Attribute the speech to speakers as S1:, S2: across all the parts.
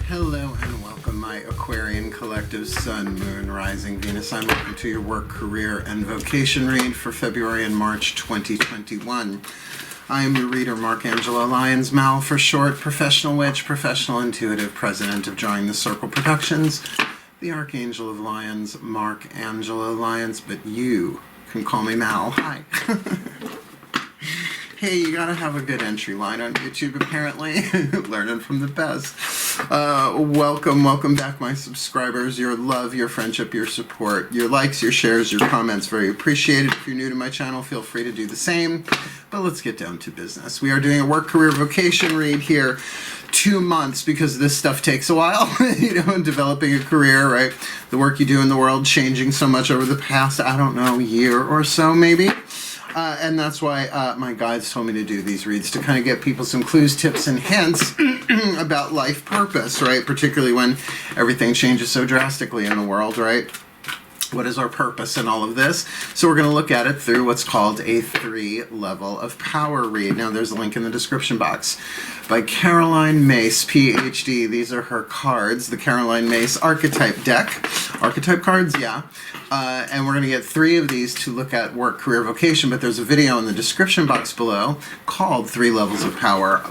S1: Hello and welcome, my Aquarian collective Sun, Moon, Rising, Venus. I'm welcome to your work, career, and vocation read for February and March 2021. I am your reader, Angelo, Lyons, Mal for short, professional witch, professional intuitive, president of DrawingTheCircle Productions, the Archangel of Lyons, Angelo Lyons, but you can call me Mal. Hi. Hey, you gotta have a good entry line on YouTube, apparently. Learning from the best. Welcome back, my subscribers. Your love, your friendship, your support, your likes, your shares, your comments, very appreciated. If you're new to my channel, feel free to do the same. But let's get down to business. We are doing a work, career, vocation read here. 2 months, because this stuff takes a while, you know, in developing a career, right? The work you do in the world changing so much over the past, I don't know, year or so, maybe. And that's why my guides told me to do these reads, to kind of get people some clues, tips, and hints about life purpose, right? Particularly when everything changes so drastically in the world, right? What is our purpose in all of this? So we're going to look at it through what's called a 3-level of power read. Now there's a link in the description box. By Caroline Myss, PhD. These are her cards, the Caroline Myss Archetype deck. Archetype cards, yeah. And we're going to get 3 of these to look at work, career, vocation, but there's a video in the description box below called 3 Levels of Power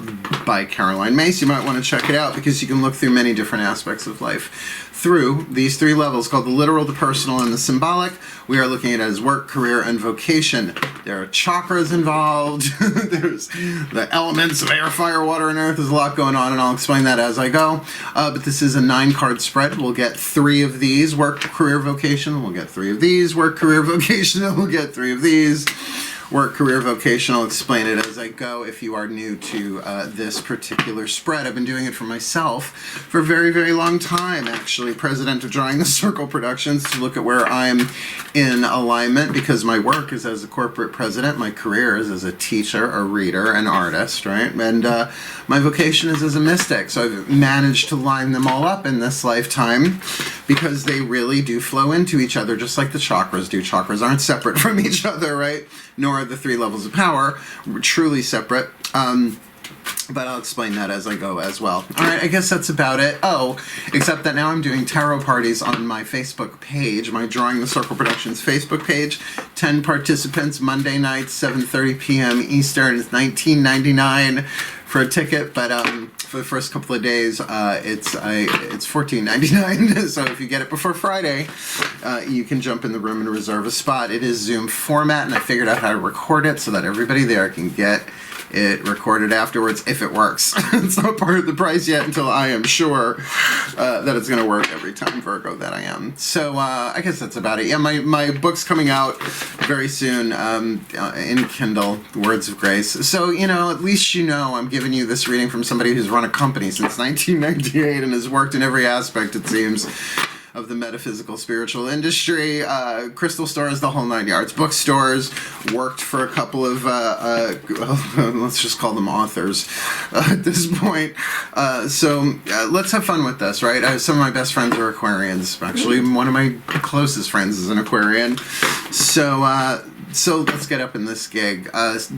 S1: by Caroline Myss. You might want to check it out because you can look through many different aspects of life through these 3 levels called the literal, the personal, and the symbolic. We are looking at it as work, career, and vocation. There are chakras involved. There's the elements of air, fire, water, and earth. There's a lot going on, and I'll explain that as I go. But this is a 9-card spread. We'll get 3 of these, work, career, vocation. We'll get 3 of these, work, career, vocation. And we'll get 3 of these. Work, career, vocation. I'll explain it as I go if you are new to this particular spread. I've been doing it for myself for a very, very long time, actually. President of DrawingTheCircle Productions, to look at where I'm in alignment, because my work is as a corporate president, my career is as a teacher, a reader, an artist, right? And my vocation is as a mystic. So I've managed to line them all up in this lifetime because they really do flow into each other, just like the chakras do. Chakras aren't separate from each other, right? Nor are the 3 levels of power truly separate. But I'll explain that as I go as well. Alright, I guess that's about it. Oh, except that now I'm doing tarot parties on my Facebook page, my DrawingTheCircle Productions Facebook page. 10 participants, Monday nights, 7:30 p.m. Eastern. It's $19.99 for a ticket, but for the first couple of days, it's $14.99. So if you get it before Friday, you can jump in the room and reserve a spot. It is Zoom format, and I figured out how to record it so that everybody there can get it recorded afterwards if it works. It's not part of the price yet until I am sure that it's going to work every time, Virgo that I am. So I guess that's about it. Yeah, my book's coming out very soon in Kindle, Words of Grace. So, you know, at least you know I'm giving you this reading from somebody who's run a company since 1998 and has worked in every aspect, it seems, of the metaphysical spiritual industry, crystal stores, the whole 9 yards, bookstores, worked for a couple of, let's just call them authors at this point. So let's have fun with this, right? Some of my best friends are Aquarians. Actually, one of my closest friends is an Aquarian. So let's get up in this gig.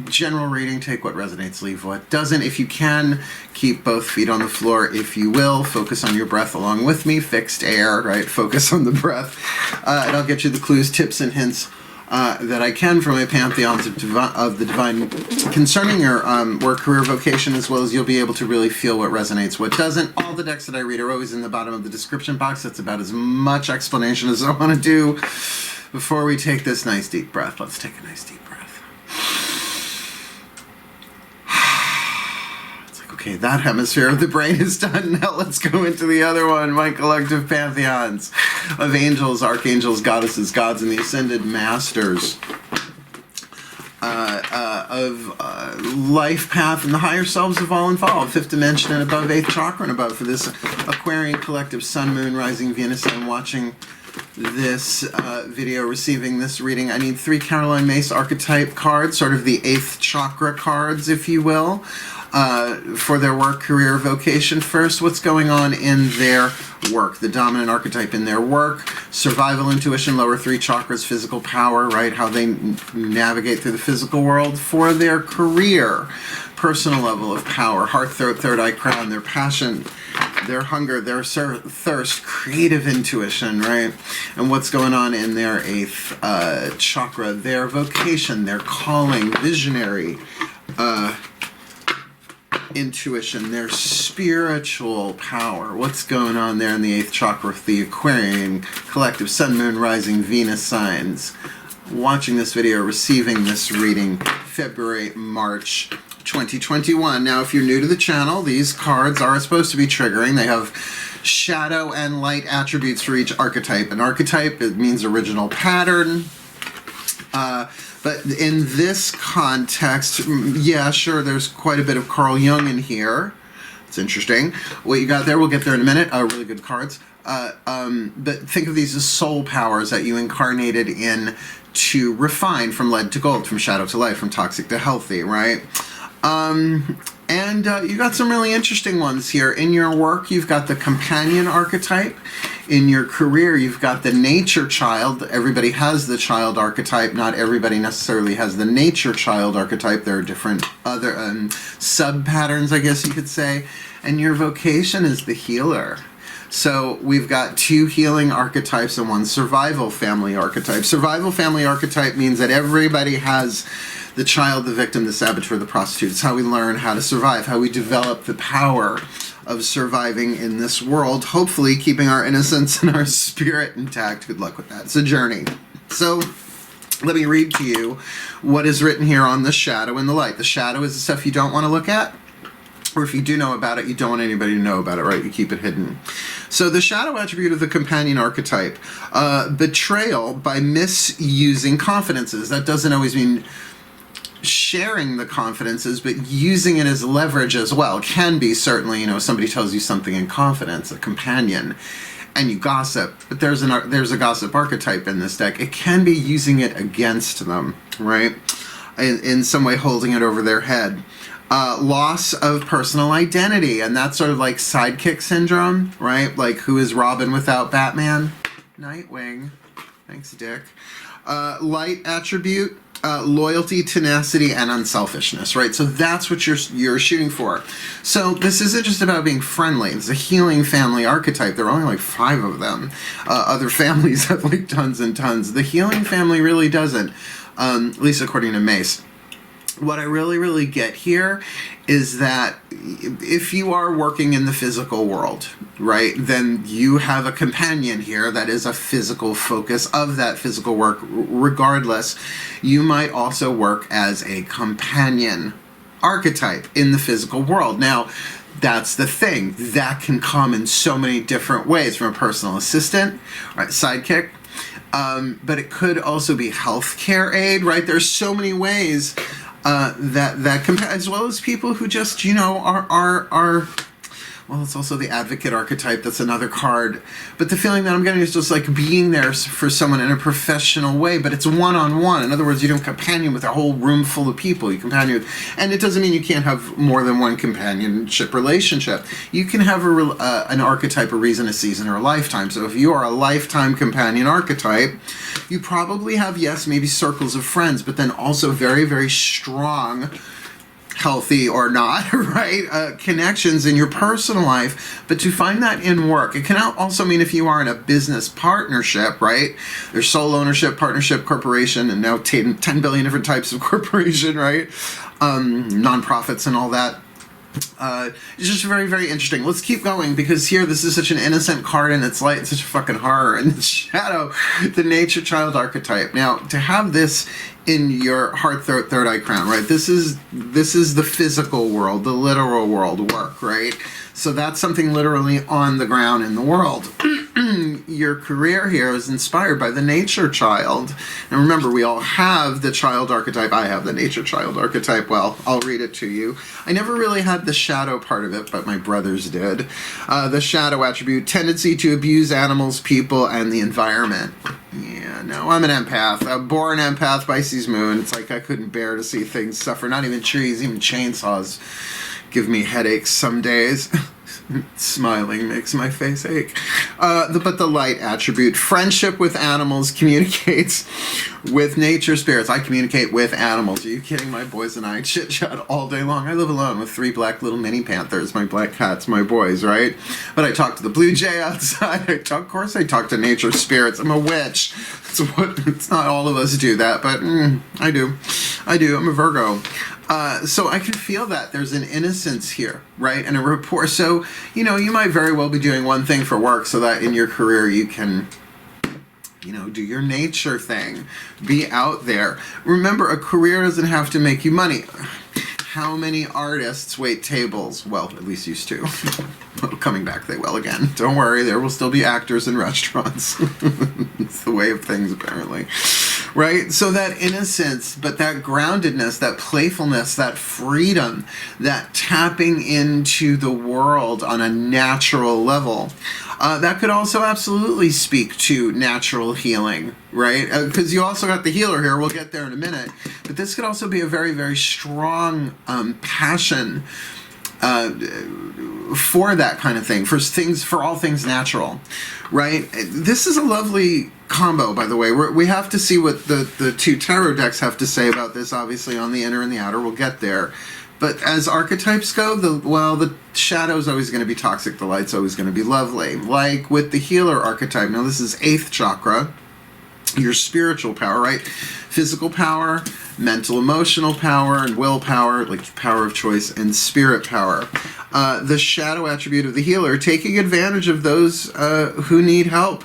S1: General reading, take what resonates, leave what doesn't. If you can, keep both feet on the floor, if you will. Focus on your breath along with me. Fixed air, right? Focus on the breath. And I'll get you the clues, tips, and hints that I can from my pantheons of the divine concerning your work, career, vocation, as well as you'll be able to really feel what resonates, what doesn't. All the decks that I read are always in the bottom of the description box. That's about as much explanation as I want to do. Before we take this nice deep breath, let's take a nice deep breath. It's like, okay, that hemisphere of the brain is done. Now let's go into the other one, my collective pantheons of angels, archangels, goddesses, gods, and the ascended masters of life path and the higher selves of all involved, 5th dimension and above, 8th chakra and above. For this Aquarian collective Sun, Moon, Rising, Venus, I'm watching this video, receiving this reading. I need 3 Caroline Myss archetype cards, sort of the 8th chakra cards, if you will, for their work, career, vocation. First, what's going on in their work, the dominant archetype in their work, survival, intuition, lower 3 chakras, physical power, right, how they navigate through the physical world. For their career, personal level of power, heart, throat, third eye, crown, their passion, their hunger, their thirst, creative intuition, right? And what's going on in their 8th chakra, their vocation, their calling, visionary intuition, their spiritual power. What's going on there in the 8th chakra with the Aquarian collective Sun, Moon, Rising, Venus signs? Watching this video, receiving this reading, February, March 2021. Now, if you're new to the channel, these cards are supposed to be triggering. They have shadow and light attributes for each archetype. An archetype, it means original pattern. But in this context, yeah, sure, there's quite a bit of Carl Jung in here. It's interesting. What you got there, we'll get there in a minute. Really good cards. But think of these as soul powers that you incarnated in to refine from lead to gold, from shadow to light, from toxic to healthy, right? And you got some really interesting ones here. In your work, you've got the companion archetype. In your career, you've got the nature child. Everybody has the child archetype. Not everybody necessarily has the nature child archetype. There are different other sub-patterns, I guess you could say. And your vocation is the healer. So we've got 2 healing archetypes and 1 survival family archetype. Survival family archetype means that everybody has the child, the victim, the saboteur, the prostitute. It's how we learn how to survive, how we develop the power of surviving in this world, hopefully keeping our innocence and our spirit intact. Good luck with that. It's a journey. So let me read to you what is written here on the shadow and the light. The shadow is the stuff you don't want to look at, or if you do know about it, you don't want anybody to know about it, right? You keep it hidden. So the shadow attribute of the companion archetype, betrayal by misusing confidences. That doesn't always mean sharing the confidences, but using it as leverage as well. It can be, certainly, somebody tells you something in confidence, a companion, and you gossip, but there's a gossip archetype in this deck. It can be using it against them, right? In some way holding it over their head. Loss of personal identity, and that's sort of like sidekick syndrome, right? Like, who is Robin without Batman? Nightwing. Thanks, Dick. Light attribute, loyalty, tenacity, and unselfishness, right? So that's what you're shooting for. So this isn't just about being friendly. It's a healing family archetype. There are only like 5 of them. Other families have like tons and tons. The healing family really doesn't, at least according to Myss. What I really get here is that if you are working in the physical world, right, then you have a companion here that is a physical focus of that physical work. Regardless, you might also work as a companion archetype in the physical world. Now, that's the thing. That can come in so many different ways, from a personal assistant, right, sidekick, but it could also be healthcare aid, right? There's so many ways as well as people who just, are well, it's also the advocate archetype. That's another card. But the feeling that I'm getting is just like being there for someone in a professional way, but it's one-on-one. In other words, you don't companion with a whole room full of people. You companion with, and it doesn't mean you can't have more than one companionship relationship. You can have an archetype, a reason, a season, or a lifetime. So if you are a lifetime companion archetype, you probably have, yes, maybe circles of friends, but then also very, very strong, healthy or not, right, connections in your personal life. But to find that in work, it can also mean if you are in a business partnership, right, there's sole ownership, partnership, corporation, and now 10 billion different types of corporation, right, nonprofits and all that. It's just very, very interesting. Let's keep going, because here, this is such an innocent card, and it's light, it's such a fucking horror. And the shadow, the nature child archetype. Now, to have this in your heart, third eye crown, right? This is the physical world, the literal world work, right? So that's something literally on the ground in the world. Your career here is inspired by the nature child. And remember, we all have the child archetype. I have the nature child archetype. Well, I'll read it to you. I never really had the shadow part of it, but my brothers did. The shadow attribute, tendency to abuse animals, people, and the environment. Yeah, no, I'm an empath. A born empath, Pisces moon. It's like I couldn't bear to see things suffer. Not even trees, even chainsaws give me headaches some days. Smiling makes my face ache. But the light attribute, friendship with animals, communicates with nature spirits. I communicate with animals. Are you kidding? My boys and I chit chat all day long. I live alone with 3 black little mini panthers, my black cats, my boys, right? But I talk to the blue jay outside. Of course I talk to nature spirits. I'm a witch. It's not all of us do that, but I do. I'm a Virgo. So I can feel that there's an innocence here, right? And a rapport. So, you know, you might very well be doing one thing for work so that in your career you can, you know, do your nature thing. Be out there. Remember, a career doesn't have to make you money. How many artists wait tables? Well, at least used to. Coming back, they will again. Don't worry, there will still be actors in restaurants. It's the way of things, apparently. Right? So that innocence, but that groundedness, that playfulness, that freedom, that tapping into the world on a natural level, that could also absolutely speak to natural healing, right? Because you also got the healer here. We'll get there in a minute. But this could also be a very, very strong passion for that kind of thing, for all things natural, right? This is a lovely combo, by the way. We have to see what the 2 tarot decks have to say about this, obviously, on the inner and the outer. We'll get there. But as archetypes go, the shadow's always going to be toxic, the light's always going to be lovely. Like with the healer archetype, now this is 8th chakra, your spiritual power, right? Physical power, mental, emotional power, and willpower, like power of choice, and spirit power. The shadow attribute of the healer, taking advantage of those who need help,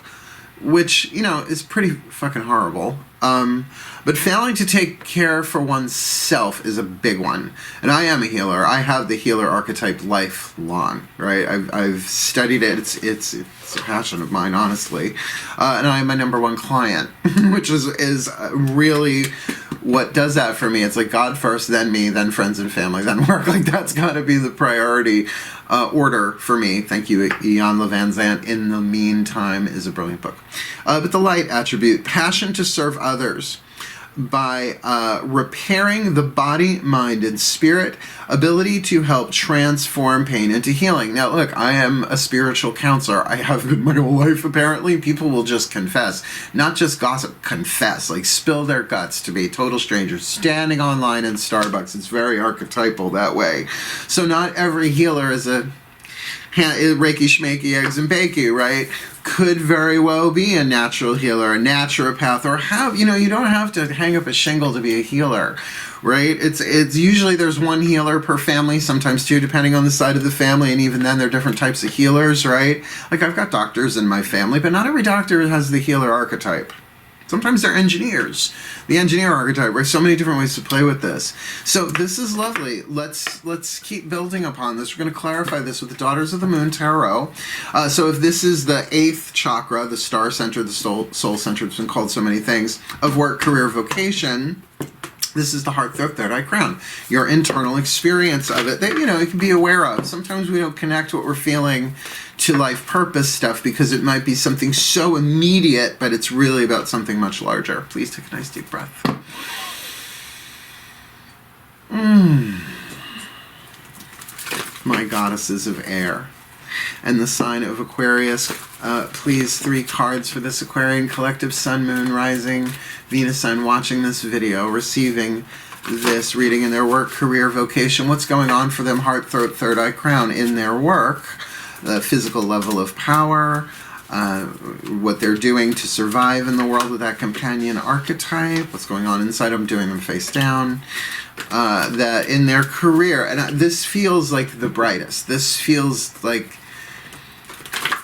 S1: which, you know, is pretty fucking horrible. But failing to take care for oneself is a big one. And I am a healer. I have the healer archetype lifelong, right? I've studied it. It's a passion of mine, honestly. And I'm my #1 client, which is really what does that for me. It's like God first, then me, then friends and family, then work. Like that's got to be the priority order for me. Thank you, Ian Van Zandt. In the Meantime is a brilliant book. But the light attribute, passion to serve others by repairing the body, mind, and spirit, ability to help transform pain into healing. Now, look, I am a spiritual counselor. I have been my whole life, apparently. People will just confess, not just gossip, confess, like spill their guts to be total strangers, standing online in Starbucks. It's very archetypal that way. So not every healer is a Reiki, Schmakey, eggs and bakey, right? Could very well be a natural healer, a naturopath, or you don't have to hang up a shingle to be a healer, right? It's usually there's 1 healer per family, sometimes 2, depending on the side of the family, and even then there are different types of healers, right? Like I've got doctors in my family, but not every doctor has the healer archetype. Sometimes they're engineers. The engineer archetype, there's so many different ways to play with this. So this is lovely. Let's keep building upon this. We're going to clarify this with the Daughters of the Moon Tarot. So if this is the 8th chakra, the star center, the soul center, it's been called so many things, of work, career, vocation, this is the heart, throat, third eye, crown. Your internal experience of it that, you can be aware of. Sometimes we don't connect what we're feeling to life purpose stuff because it might be something so immediate, but it's really about something much larger. Please take a nice deep breath. My goddesses of air. And the sign of Aquarius, please 3 cards for this Aquarian collective, Sun, Moon, Rising, Venus, Sun, watching this video, receiving this reading in their work, career, vocation, what's going on for them, heart, throat, third eye, crown, in their work, the physical level of power, what they're doing to survive in the world with that companion archetype, what's going on inside them, doing them face down, that in their career, and this feels like the brightest. This feels like,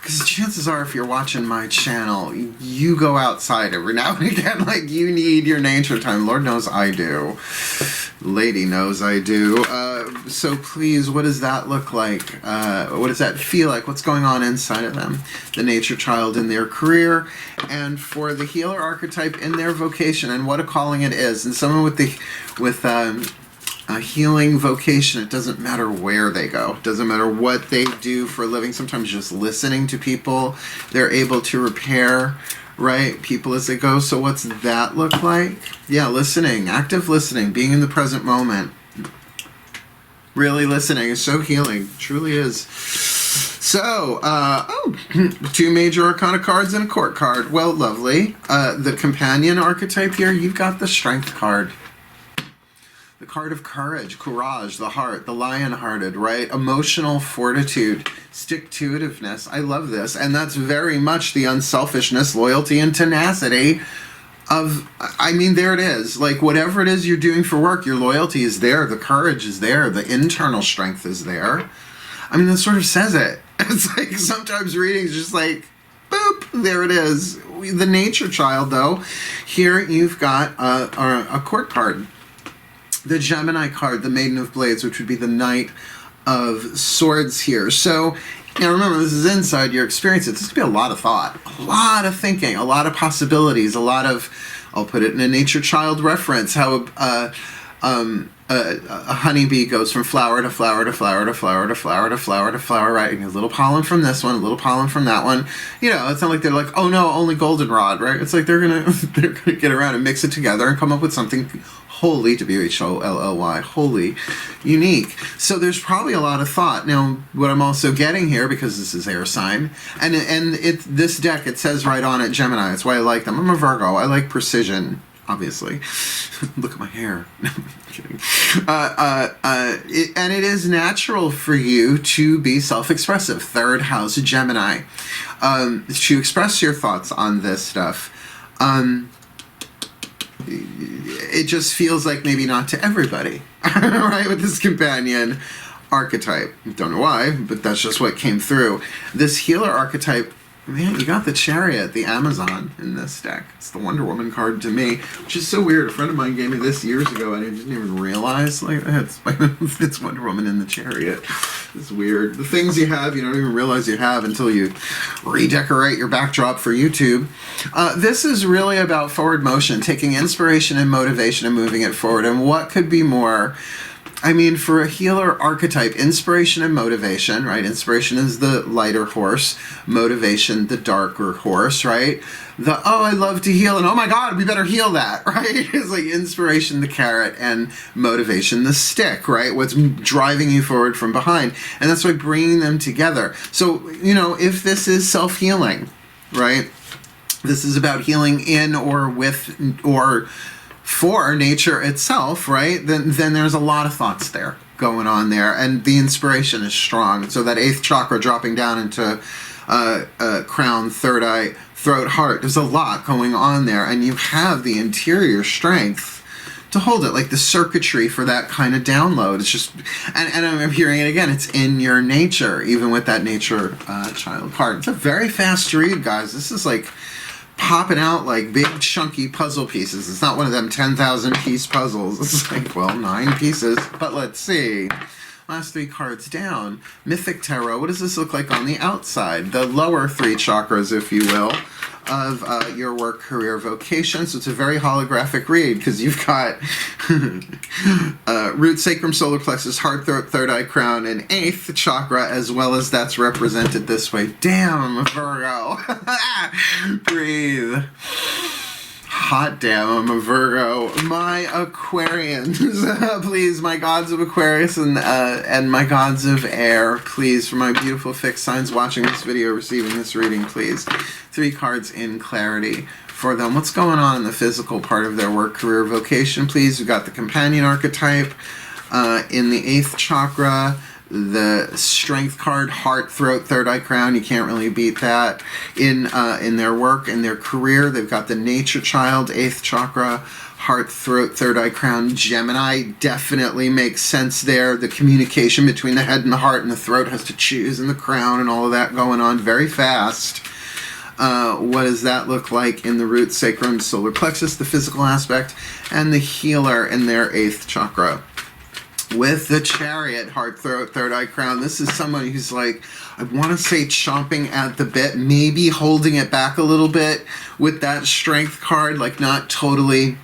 S1: because chances are if you're watching my channel, you go outside every now and again, like you need your nature time. Lord knows I do. Lady knows I do. So please, what does that look like? What does that feel like? What's going on inside of them? The nature child in their career, and for the healer archetype in their vocation, and what a calling it is. And someone with a healing vocation, it doesn't matter where they go. It doesn't matter what they do for a living. Sometimes just listening to people, they're able to repair, right, people as they go. So what's that look like? Yeah, listening, active listening, being in the present moment. Really listening is so healing. Truly is. So, two major arcana cards and a court card. Well, lovely. The companion archetype here, you've got the strength card. The card of courage, courage, the heart, the lion-hearted, right? Emotional fortitude, stick-to-itiveness. I love this. And that's very much the unselfishness, loyalty, and tenacity of, I mean, there it is. Like, whatever it is you're doing for work, your loyalty is there, the courage is there, the internal strength is there. I mean, that sort of says it. It's like sometimes reading is just like, boop, there it is. The nature child, though, here you've got a court card. The Gemini card, the Maiden of Blades, which would be the Knight of Swords here. So, you know, remember, this is inside your experience. It's going to be a lot of thought, a lot of thinking, a lot of possibilities, a lot of, I'll put it in a nature child reference, how a honeybee goes from flower to flower to flower to flower to flower to flower to flower, right? And a little pollen from this one, a little pollen from that one. You know, it's not like they're like, oh no, only goldenrod, right? It's like they're gonna get around and mix it together and come up with something wholly, WHOLLY, wholly unique. So there's probably a lot of thought. Now, what I'm also getting here, because this is air sign, and this deck, it says right on it, Gemini. That's why I like them. I'm a Virgo. I like precision, obviously. Look at my hair. No, I'm kidding. And it is natural for you to be self-expressive. Third house, Gemini. To express your thoughts on this stuff. It just feels like maybe not to everybody, right? With this companion archetype. Don't know why, but that's just what came through. This healer archetype, man, you got the Chariot, the Amazon in this deck. It's the Wonder Woman card to me, which is so weird. A friend of mine gave me this years ago, and I didn't even realize, like, it's Wonder Woman in the Chariot. It's weird. The things you have, you don't even realize you have until you redecorate your backdrop for YouTube. This is really about forward motion, taking inspiration and motivation and moving it forward. And what could be more? I mean, for a healer archetype, inspiration and motivation, right? Inspiration is the lighter horse, motivation, the darker horse, right? The, oh, I love to heal, and oh my God, we better heal that, right? It's like inspiration, the carrot, and motivation, the stick, right? What's driving you forward from behind. And that's why bringing them together. So, you know, if this is self-healing, right? This is about healing in or with or for nature itself, right? Then there's a lot of thoughts there going on there, and the inspiration is strong. So that 8th chakra dropping down into crown, third eye, throat, heart. There's a lot going on there, and you have the interior strength to hold it, like the circuitry for that kind of download. It's just, and I'm hearing it again, it's in your nature, even with that nature child card. It's a very fast read, guys. This is like popping out like big chunky puzzle pieces. It's not one of them 10,000 piece puzzles. It's like, well, 9 pieces, but let's see. Last 3 cards down. Mythic Tarot. What does this look like on the outside? The lower 3 chakras, if you will, of your work, career, vocation. So it's a very holographic read, because you've got root, sacrum, solar plexus, heart, throat, third eye, crown, and 8th chakra, as well as that's represented this way. Damn, Virgo. Breathe. Hot damn, I'm a Virgo. My Aquarians, please, my gods of Aquarius and my gods of air, please, for my beautiful fixed signs watching this video, receiving this reading, please. 3 cards in clarity for them. What's going on in the physical part of their work, career, vocation, please? We've got the companion archetype in the 8th chakra. The strength card, heart, throat, third eye, crown. You can't really beat that. In their work, in their career, they've got the nature child, 8th chakra, heart, throat, third eye, crown. Gemini definitely makes sense there. The communication between the head and the heart and the throat has to choose, and the crown and all of that going on very fast. What does that look like in the root, sacrum, solar plexus, the physical aspect, and the healer in their 8th chakra? With the Chariot, heart, throat, third eye, crown. This is someone who's like, I want to say chomping at the bit, maybe holding it back a little bit with that strength card, like not totally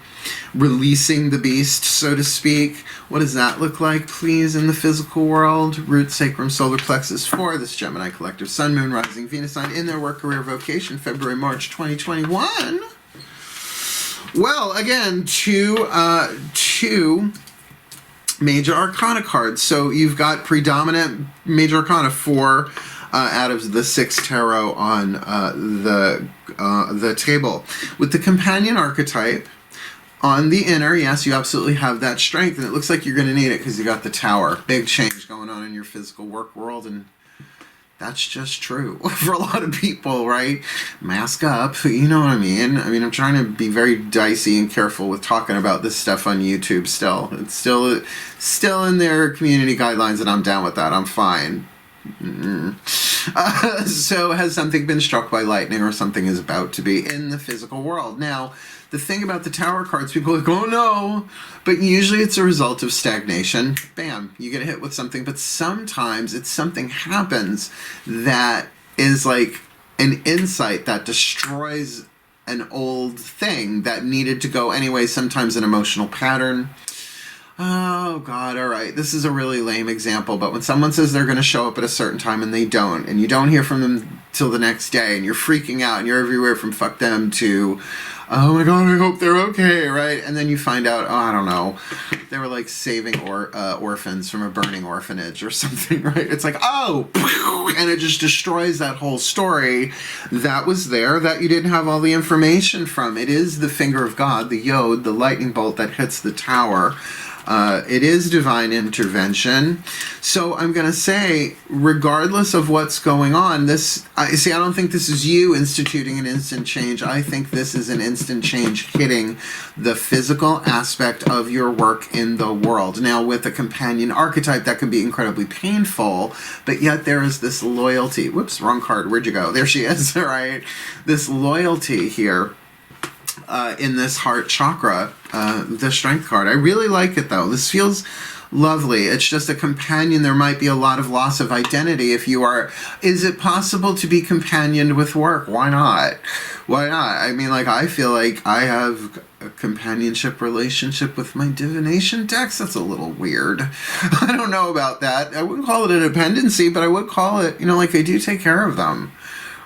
S1: releasing the beast, so to speak. What does that look like, please, in the physical world? Root, sacrum, solar plexus for this Gemini collective. Sun, moon, rising, Venus sign in their work, career, vocation, February, March 2021. Well, again, two Major Arcana cards. So you've got predominant Major Arcana, 4 out of the 6 tarot on the table. With the Companion archetype on the inner, yes, you absolutely have that strength, and it looks like you're going to need it because you got the Tower. Big change going on in your physical work world, and that's just true for a lot of people, right? Mask up, you know what I mean? I mean, I'm trying to be very dicey and careful with talking about this stuff on YouTube still. It's still in their community guidelines, and I'm down with that. I'm fine. So has something been struck by lightning, or something is about to be in the physical world? Now, the thing about the Tower cards, people are like, oh no, but usually it's a result of stagnation. Bam, you get hit with something, but sometimes it's something happens that is like an insight that destroys an old thing that needed to go anyway, sometimes an emotional pattern. Oh God, all right, this is a really lame example, but when someone says they're going to show up at a certain time and they don't, and you don't hear from them till the next day, and you're freaking out, and you're everywhere from fuck them to, oh my God, I hope they're okay, right? And then you find out, oh, I don't know, they were like saving orphans from a burning orphanage or something, right? It's like, oh, and it just destroys that whole story that was there that you didn't have all the information from. It is the finger of God, the yod, the lightning bolt that hits the Tower. It is divine intervention. So I'm going to say, regardless of what's going on, I don't think this is you instituting an instant change. I think this is an instant change hitting the physical aspect of your work in the world. Now, with a companion archetype, that can be incredibly painful, but yet there is this loyalty. Whoops, wrong card. Where'd you go? There she is, right? This loyalty here. In this heart chakra, the strength card. I really like it though. This feels lovely. It's just a companion. There might be a lot of loss of identity if you are. Is it possible to be companioned with work? Why not? Why not? I mean, like, I feel like I have a companionship relationship with my divination decks. That's a little weird. I don't know about that. I wouldn't call it a dependency, but I would call it, like I do take care of them.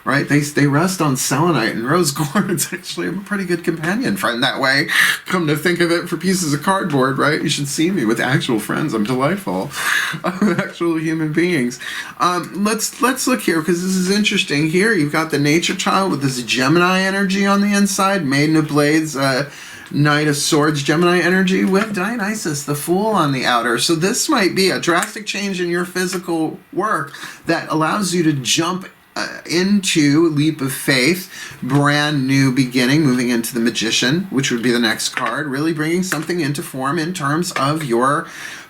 S1: Right? They rest on selenite and rose quartz. Actually, I'm a pretty good companion friend that way. Come to think of it, for pieces of cardboard, right? You should see me with actual friends. I'm delightful. Actual human beings. Let's look here, because this is interesting. Here, you've got the nature child with this Gemini energy on the inside, Maiden of Blades, Knight of Swords, Gemini energy, with Dionysus, the Fool, on the outer. So this might be a drastic change in your physical work that allows you to jump into leap of faith, brand new beginning, moving into the Magician, which would be the next card, really bringing something into form in terms of your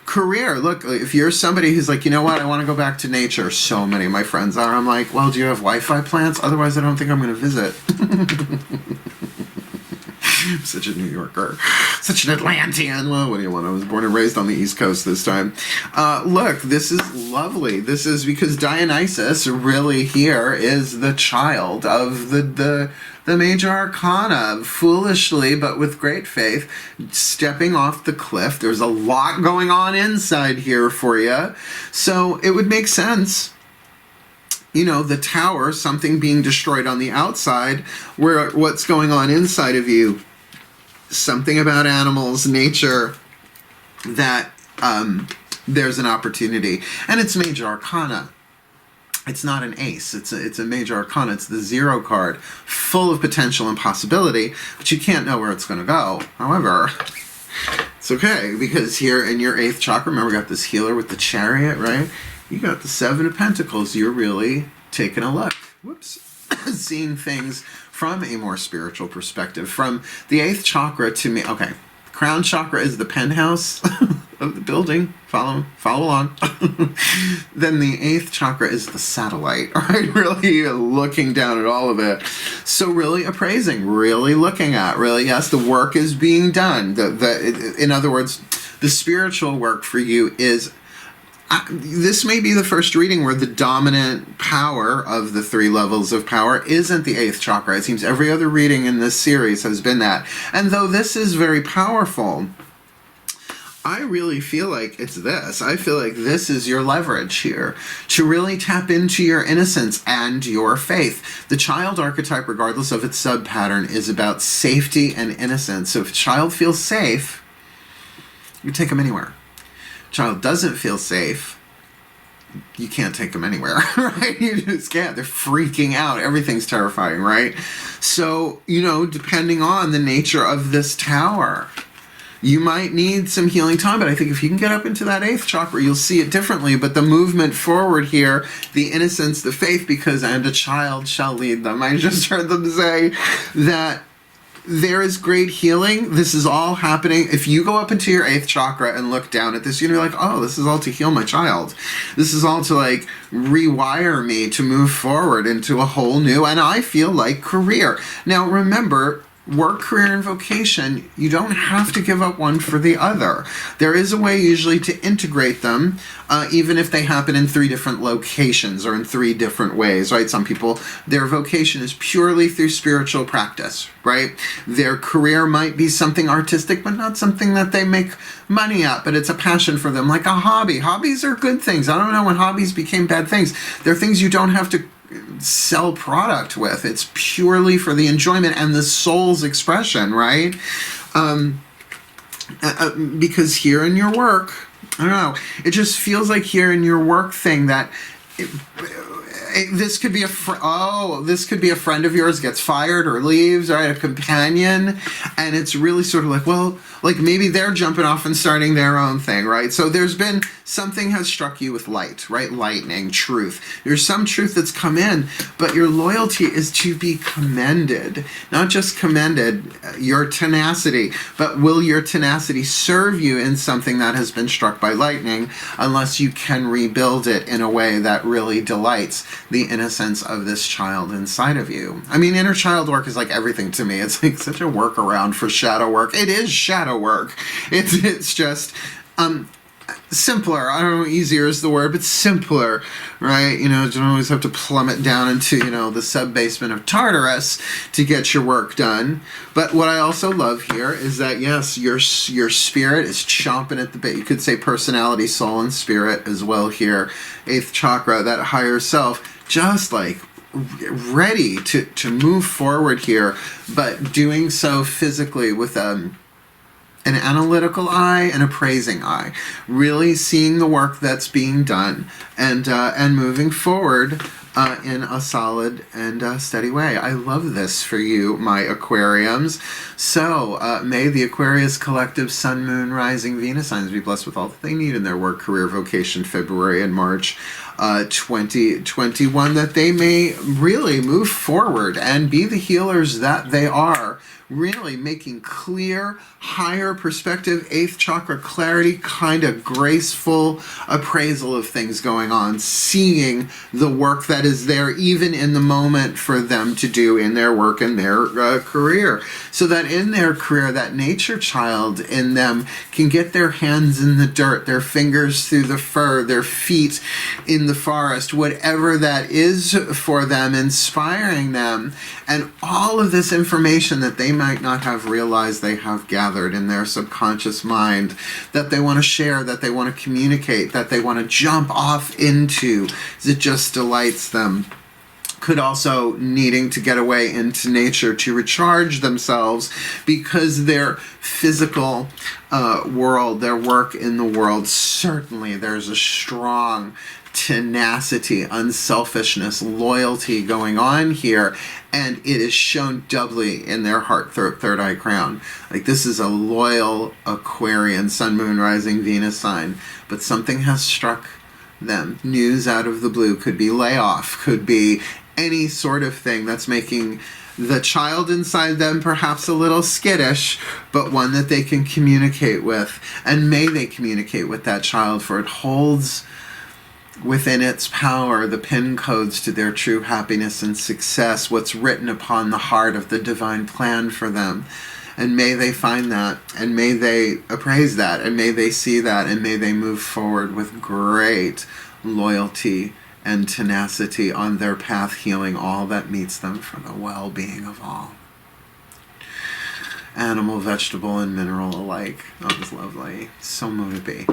S1: career. Look, if you're somebody who's like, you know what, I want to go back to nature, so many of my friends are, I'm like, well, do you have Wi-Fi plans? Otherwise, I don't think I'm going to visit. I'm such a New Yorker, such an Atlantean. Well, what do you want? I was born and raised on the East Coast this time. Look, this is lovely. This is because Dionysus really here is the child of the major arcana, foolishly but with great faith, stepping off the cliff. There's a lot going on inside here for you. So it would make sense. The Tower, something being destroyed on the outside, where what's going on inside of you, something about animals, nature, that there's an opportunity. And it's major arcana. It's not an ace. It's a major arcana. It's the 0 card, full of potential and possibility, but you can't know where it's going to go. However, it's okay, because here in your 8th chakra, remember we got this healer with the Chariot, right? You got the 7 of Pentacles. You're really taking a look. Whoops. Seeing things from a more spiritual perspective. From the 8th chakra to me. Okay. Crown chakra is the penthouse of the building. Follow along. Then the 8th chakra is the satellite. Right? Really looking down at all of it. So really appraising. Really looking at. Really, yes, the work is being done. In other words, the spiritual work for you is... this may be the first reading where the dominant power of the 3 levels of power isn't the 8th chakra. It seems every other reading in this series has been that. And though this is very powerful, I really feel like it's this. I feel like this is your leverage here to really tap into your innocence and your faith. The child archetype, regardless of its sub-pattern, is about safety and innocence. So if a child feels safe, you take them anywhere. child doesn't feel safe, you can't take them anywhere, right? You just can't. They're freaking out. Everything's terrifying, right? So, you know, depending on the nature of this tower, you might need some healing time, but I think if you can get up into that 8th chakra, you'll see it differently. But the movement forward here, the innocence, the faith, because and a child shall lead them. I just heard them say that there is great healing. This is all happening. If you go up into your 8th chakra and look down at this, you're like, oh, this is all to heal my child. This is all to like rewire me to move forward into a whole new, and I feel like, career. Now remember, work, career, and vocation, you don't have to give up one for the other. There is a way usually to integrate them, even if they happen in 3 different locations or in 3 different ways, right? Some people, their vocation is purely through spiritual practice, right? Their career might be something artistic, but not something that they make money at, but it's a passion for them, like a hobby. Hobbies are good things. I don't know when hobbies became bad things. They're things you don't have to sell product with. It's purely for the enjoyment and the soul's expression, right? Because here in your work, I don't know, it just feels like here in your work thing that this could be this could be a friend of yours gets fired or leaves, right? A companion, and it's really sort of like, well, like maybe they're jumping off and starting their own thing, right? So there's been something has struck you with light, right? Lightning, truth. There's some truth that's come in, but your loyalty is to be commended. Not just commended, your tenacity, but will your tenacity serve you in something that has been struck by lightning, unless you can rebuild it in a way that really delights the innocence of this child inside of you. I mean, inner child work is like everything to me. It's like such a workaround for shadow work. It is shadow work. It's just simpler. I don't know, easier is the word, but simpler, right? You know, you don't always have to plummet down into, you know, the sub-basement of Tartarus to get your work done. But what I also love here is that, yes, your spirit is chomping at the bit. You could say personality, soul, and spirit as well here. 8th chakra, that higher self, just like ready to move forward here, but doing so physically with an analytical eye and a praising eye, really seeing the work that's being done and moving forward in a solid and steady way. I love this for you, my Aquariums. So may the Aquarius collective Sun, Moon, Rising, Venus signs be blessed with all that they need in their work, career, vocation, February and March 2021, that they may really move forward and be the healers that they are, really making clear, higher perspective, 8th chakra clarity, kind of graceful appraisal of things going on, seeing the work that is there even in the moment for them to do in their work and their career. So that in their career, that nature child in them can get their hands in the dirt, their fingers through the fur, their feet in the forest, whatever that is for them, inspiring them. And all of this information that they might not have realized they have gathered in their subconscious mind, that they want to share, that they want to communicate, that they want to jump off into, it just delights them. Could also needing to get away into nature to recharge themselves, because their physical world, their work in the world, certainly there's a strong tenacity, unselfishness, loyalty going on here, and it is shown doubly in their heart, third eye crown. Like, this is a loyal Aquarian Sun, Moon, Rising, Venus sign, but something has struck them. News out of the blue, could be layoff, could be any sort of thing that's making the child inside them perhaps a little skittish, but one that they can communicate with. And may they communicate with that child, for it holds within its power the pin codes to their true happiness and success, what's written upon the heart of the divine plan for them. And may they find that, and may they appraise that, and may they see that, and may they move forward with great loyalty and tenacity on their path, healing all that meets them for the well-being of all. Animal, vegetable, and mineral alike. That was lovely. So mote it be.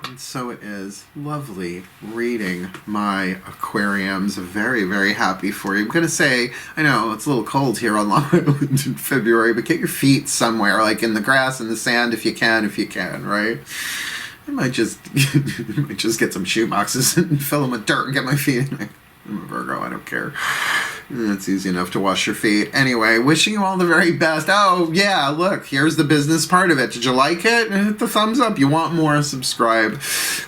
S1: And so it is. Lovely reading, my Aquariums. Very, very happy for you. I'm going to say, I know it's a little cold here on Long Island in February, but get your feet somewhere, like in the grass, in the sand, if you can, right? I might just get some shoe boxes and fill them with dirt and get my feet in. I'm a Virgo, I don't care. It's easy enough to wash your feet. Anyway, wishing you all the very best. Oh, yeah, look, here's the business part of it. Did you like it? Hit the thumbs up. You want more, subscribe.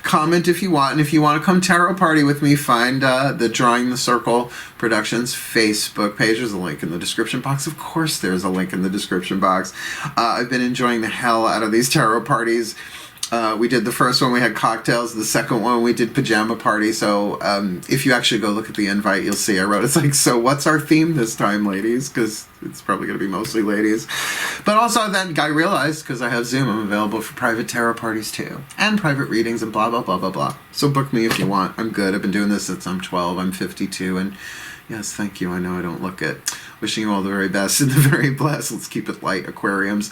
S1: Comment if you want. And if you want to come tarot party with me, find the Drawing the Circle Productions Facebook page. There's a link in the description box. Of course there's a link in the description box. I've been enjoying the hell out of these tarot parties. We did the first one, we had cocktails. The second one, we did pajama party. So if you actually go look at the invite, you'll see I wrote, it's like, so what's our theme this time, ladies? Because it's probably going to be mostly ladies. But also then I realized, because I have Zoom, I'm available for private tarot parties too. And private readings and blah, blah, blah, blah, blah. So book me if you want. I'm good. I've been doing this since I'm 12. I'm 52. And yes, thank you. I know I don't look it. Wishing you all the very best and the very blessed. Let's keep it light, Aquariums,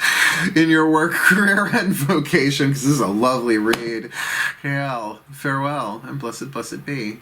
S1: in your work, career, and vocation, because this is a lovely read. Hail, farewell, and blessed, blessed be.